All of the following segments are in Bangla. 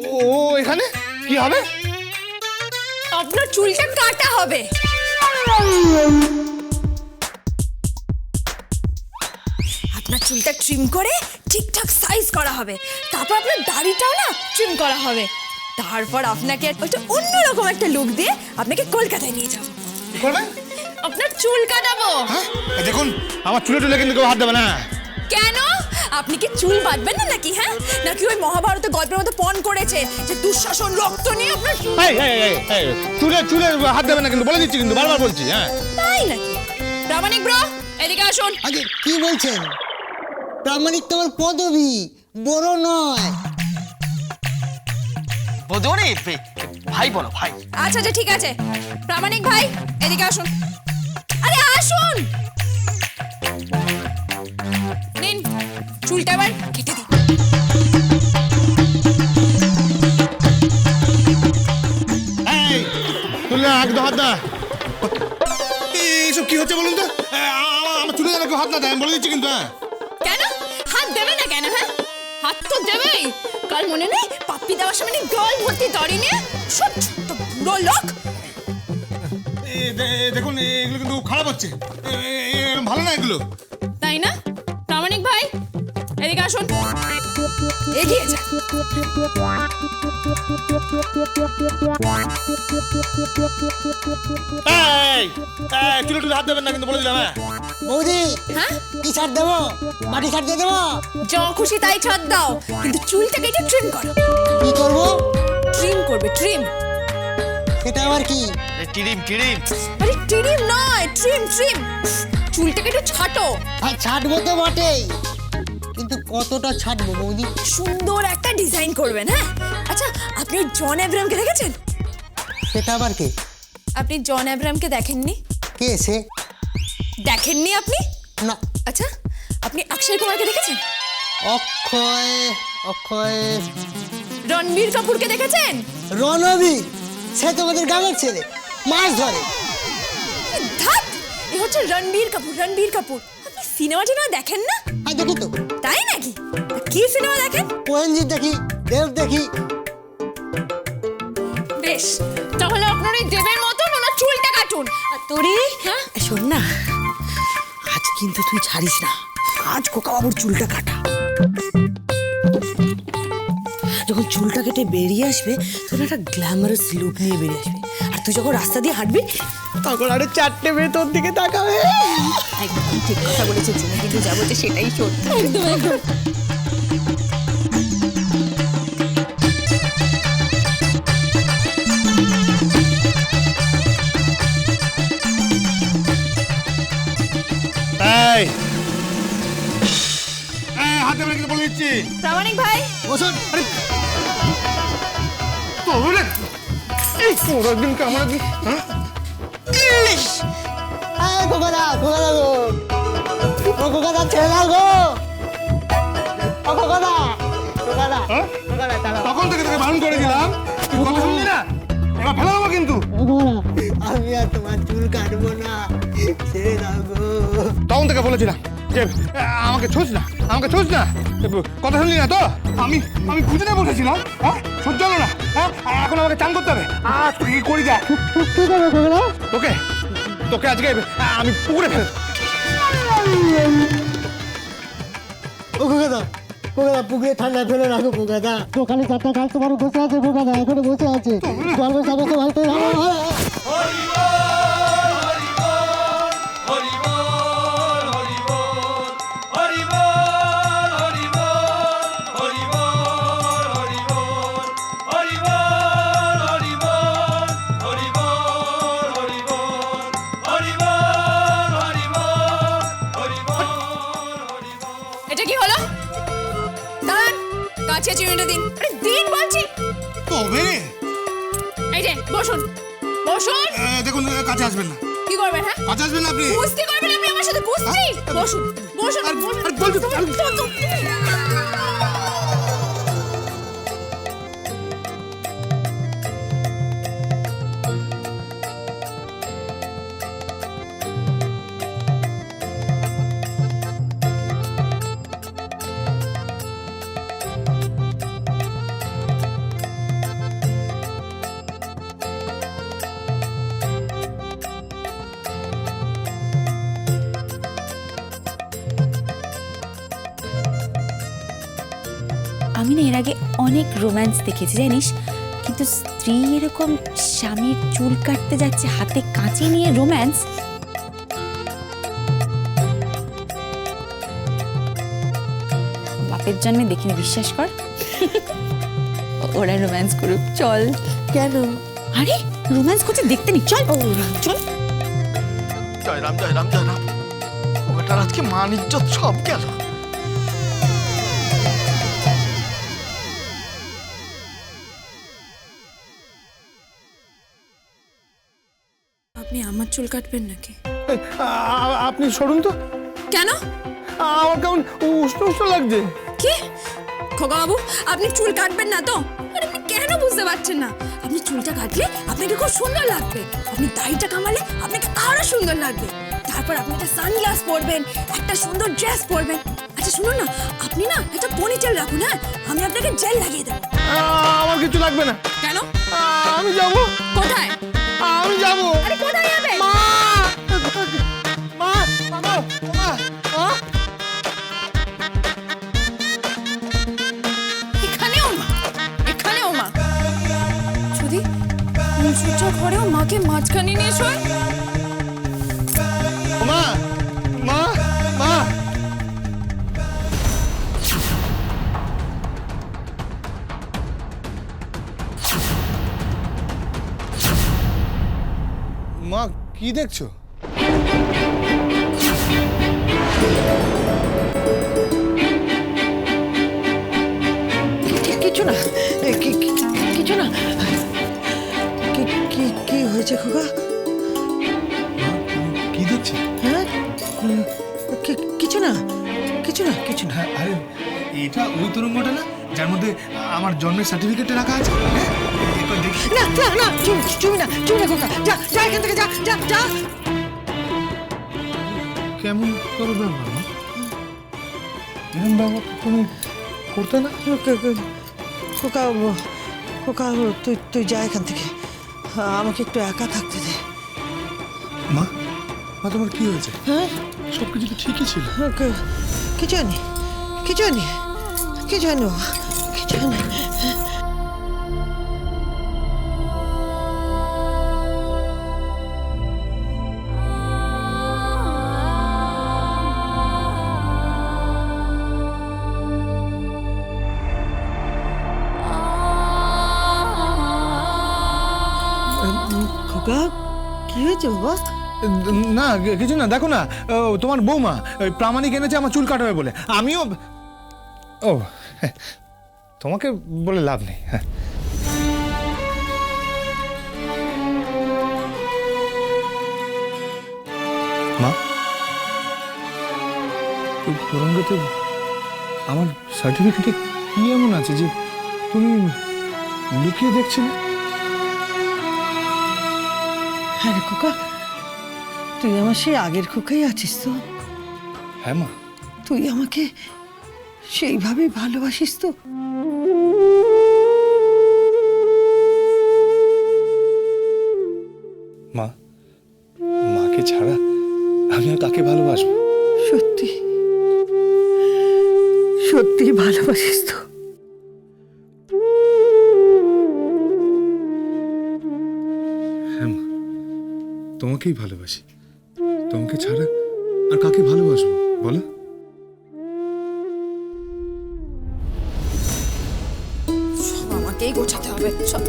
ও এখানে কি হবে? আপনার চুলটা কাটা হবে। আপনার চুলটা ট্রিম করে ঠিকঠাক সাইজ করা হবে, তারপর আপনার দাড়িটাও না ট্রিম করা হবে, তারপর আপনাকে একটা অন্যরকম একটা লুক দিয়ে আপনাকে কলকাতায় নিয়ে যাবো। কি করবে? আপনার চুল কাটাবো। হ্যাঁ দেখুন, আমার চুলে টুলে কিন্তু কেউ হাত দেবে না। কেন? আপনি কি চুল বাঁধবেন না নাকি? হ্যাঁ, নাকি ওই মহাভারতের গল্পের মতো পণ করেছে যে দুঃশাসন রক্ত নিয়ে আপনার চুলে চুলে হাত দেবে না কিন্তু, বলে দিচ্ছি কিন্তু, বারবার বলছি। হ্যাঁ তাই নাকি? প্রামাণিক ব্রো, এদিকে আসুন। আগে কি বলছেন? প্রামাণিক তোমার পদবী, বড় নয়। বদনে ভাই বলো ভাই। আচ্ছা আচ্ছা ঠিক আছে, প্রামাণিক ভাই এদিকে আসুন। আরে আসুন, নিন চুলটা এবার কেটে দিন। চুলে একদম হাত না। এইসব কি হচ্ছে বলুন তো? আমার চুলে যেন কেউ হাত না দেয়, আমি বলে দিচ্ছি কিন্তু। হ্যাঁ কেন হাত দেবে না কেন? হ্যাঁ, হাত তো দেবেই। কাল মনে নেই পাপ্পি দেওয়ার সময় গল ভর্তি দড়ি নিয়ে সব ছোট্ট বুড়ো লোক। দেখুন এগুলো কিন্তু খারাপ হচ্ছে, ভালো না এগুলো। তাই না প্রামাণিক ভাই? এদিকে আসুন, এগিয়ে যা। চুলে টুলে হাত দেবেন না কিন্তু, বলে দিলাম। হ্যাঁ বৌদি, হ্যাঁ, কি ছাড় দেবো? মাটি ছাড় দিয়ে দেবো? যা খুশি তাই ছাড় দাও, কিন্তু চুলটাকে একটু ট্রিম করো। কি করবো? ট্রিম করবে, ট্রিম। সেটা আবার কি? টিরিম টিরিম। আরে ট্রিম নয়, ট্রিম ট্রিম। চুলটাকে একটু ছাটো। আর ছাড়বো তো বটেই, কিন্তু কতটা ছাড়বো বৌদি? সুন্দর একটা ডিজাইন করবেন। হ্যাঁ, আচ্ছা আপনি জন অ্যাব্রাহামকে দেখেছেন? সেটা আবার কে? আপনি জন অ্যাব্রাহামকে দেখেননি? কে সে? দেখেননি আপনি? না। আচ্ছা আপনি অক্ষয় কুমারকে দেখেছেন? অক্ষয় অক্ষয় রণবীর কাপুরকে দেখেছেন? রণবীর, সে তোমাদের গ্রামের ছেলে, মাছ ধরে। ধ্যাৎ, এ হচ্ছে রণবীর কাপুর। রণবীর কাপুর। আপনি সিনেমা টিনেমা দেখেন না? হ্যাঁ দেখি তো। তাই নাকি? তা কি সিনেমা দেখেন? ওএনজি দেখি, দেব দেখি। বেশ, তাহলে আপনার এই দেবের মতন ওনার চুলটা কাটুন। আর তোরে হ্যাঁ শোন না, আজ কিন্তু তুই ছাড়িস না। আজ খোকা বাবুর চুলটা কাটা। যখন চুলটা কেটে বেরিয়ে আসবে তখন একটা গ্ল্যামারাস লুক নিয়ে বেরিয়ে আসবে, আর তুই যখন রাস্তা দিয়ে হাঁটবি তখন আরো 4টে মেয়ে তোর দিকে তাকাবে। একদম ঠিক কথা বলেছে জিনি, কিন্তু যা বলছে সেটাই সত্যি। একদম একদম। হাত দেবেন কিন্তু, বলে দিচ্ছি। প্রামাণিক ভাই বসুন। আরে তোরে এই তোরা দিন কামড়া দিন। হ্যাঁ খোকাদা, খোকাদা গো, ও খোকাদা ছেড়ে দাও গো, ও খোকাদা, খোকাদা, হ্যাঁ? খোকাদা চালাও। তখন থেকে তোকে বারণ করে দিলাম, তুই কথা শুনলি না। এবার ফেলে দেবো কিন্তু। ও খোকাদা, আমি আর তোমার চুল কাটবো না, ছেড়ে দাও গো। তখন থেকে বলেছিলাম যে আমাকে ছুঁচ না, আমাকে ছুঁচ না। কথা শুনলি না তো? আমি আমি খুঁজে বসেছিলাম। হ্যাঁ সহ্য হলো না। হ্যাঁ এখন আমাকে চান করতে হবে। আজ তুই কি করি দেখ। কি করবো খোকাদা? তোকে তোকে আজকে আমি পুকুরে ফেলে ও খোকাদা, খোকাদা পুকুরে ঠান্ডা ফেলে রাখো খোকাদা। দোকানে 4টা কাজ তোমার বসে আছে খোকাদা, এখনো বসে আছে। গল্পের সাথে তো ভাই তো এটা কি হলো? দাঁড়ান, কাছে চিনিটা দিন। আরে দিন বলছি। তবে রে এই যে বসুন, বসুন। দেখুন কাছে আসবেন না, কি করবেন? হ্যাঁ, কাছে আসবেন না আপনি। কুস্তি করবেন আপনি আমার সাথে? কুস্তি? বসুন বসুন বসুন। আমি না এর আগে অনেক রোম্যান্স দেখেছি জানিস, কিন্তু স্ত্রী এরকম স্বামীর চুল কাটতে যাচ্ছে হাতে কাঁচি নিয়ে রোম্যান্স, বাপের জন্মে দেখিনি, বিশ্বাস কর। ওরা রোম্যান্স করুক, চল। কেন? আরে রোম্যান্স করতে দেখতে নি, চল চল। জয় রাম জয় রাম জয় রাম। ওটার আজকে মান ইজ্জত সব গেল। আপনি আমার চুল কাটবেন নাকি? আপনি সরুন তো, কেন? আমার কেমন উষ্ণ উষ্ণ লাগছে। কি খোকা বাবু, আপনি চুল কাটবেন না তো? আরে আপনি কেন বুঝতে পারছেন না? আপনি চুলটা কাটলে আপনাকে খুব সুন্দর লাগবে, আপনি দাড়িটা কামালে আপনাকে আরো সুন্দর লাগবে, তারপর আপনি একটা সানগ্লাস পরবেন, একটা সুন্দর ড্রেস পরবেন। আচ্ছা শুনুন না, আপনি না একটা পনিটেল রাখুন, হ্যাঁ আমি আপনাকে জেল লাগিয়ে দেবো। আমার কিছু লাগবে না। কেন? আমি যাব। কোথায়? আমি যাব। আরে কোথায় যাবে? মা মা মা মা মা এখানেও মা, এখানেও মা। যদি মুসুটা ঘরেও মাকে মাঝখানে নিয়ে শোয়। মা মা মা মা কি দেখছো? কিছু না, কিছু না। কি হয়েছে খোকা? কি দেখছি? হ্যাঁ, কিছু না, কিছু না, কিছু না। আরে এটা ওই তরঙ্গটা না যার মধ্যে আমার জন্মের সার্টিফিকেটে রাখা আছে? হ্যাঁ একবার দেখি। না না না, চুমি না, চুমি না খোকা, যা যা এখান থেকে, যা যা যা। কেমন করে ব্যবহার মা? এরকম ব্যবহার তুমি করতে না? খোকা, খোকা তুই যা এখান থেকে, আমাকে একটু একা থাকতে দে। মা মা তোমার কি হয়েছে? হ্যাঁ, সব কিছু তো ঠিকই ছিল। কিছু হয়নি, কিছু হয়নি, কিছু হয়নি বাবা, কিছু হয়নি। খোকা, কি হয়েছে বাবা? না কিছু না, দেখো না তোমার বৌমা ওই প্রামাণিক এনেছে আমার চুল কাটাবে বলে, আমিও ও তোমাকে বলে লাভ নেই। হ্যাঁ মা এই তরঙ্গতে আমার সার্টিফিকেটে কি এমন আছে যে তুমি লুকিয়ে দেখছিলে? হ্যাঁ রে খোকা, তুই আমার সেই আগের খোকাই আছিস তো? হ্যাঁ মা। তুই আমাকে সেইভাবে ভালোবাসিস তো? মা মাকে ছাড়া আমি আর কাকে ভালোবাসবো? সত্যি সত্যি ভালোবাসিস তো? হ্যাঁ মা, তোমাকেই ভালোবাসি, তোমাকে ছাড়া আর কাকে ভালোবাসবো বলো? সব আমাকেই গোছাতে হবে, সব।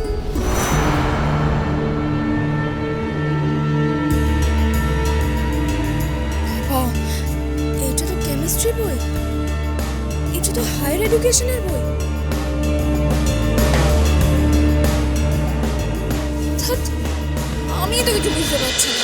বাবা, এটা তো কেমিস্ট্রি বই, এটা তো হায়ার এডুকেশনের বই। ধ্যাৎ, আমি তো কিছু বুঝতে পারছি না।